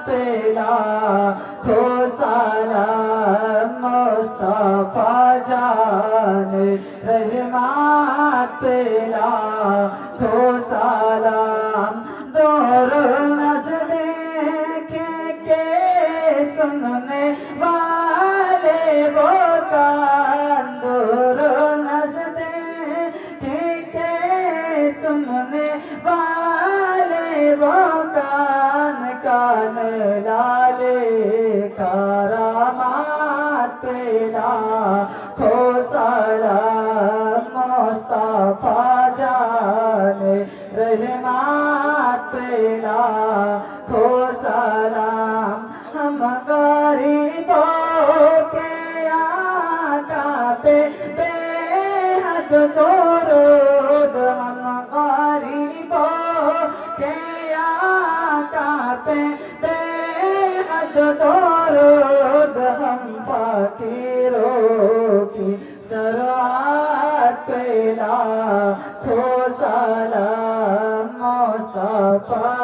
पेला खो सलाम मुस्तफा जाने रहमत पेला खो सलाम दोरो नज़दीक के सुनने वाले वो कान दोरो नज़दीक के सुनने वाले वो कान कान लाले करामात पेला खो सलाम मुस्तफा जाने रहमत पेला खो सलाम हम गरीबों के आका पे बेहद दुरूद हम गरीबों के आका पे बेहद दुरूद हम फकीरों की सरवात पेला खो सलाम मुस्तफा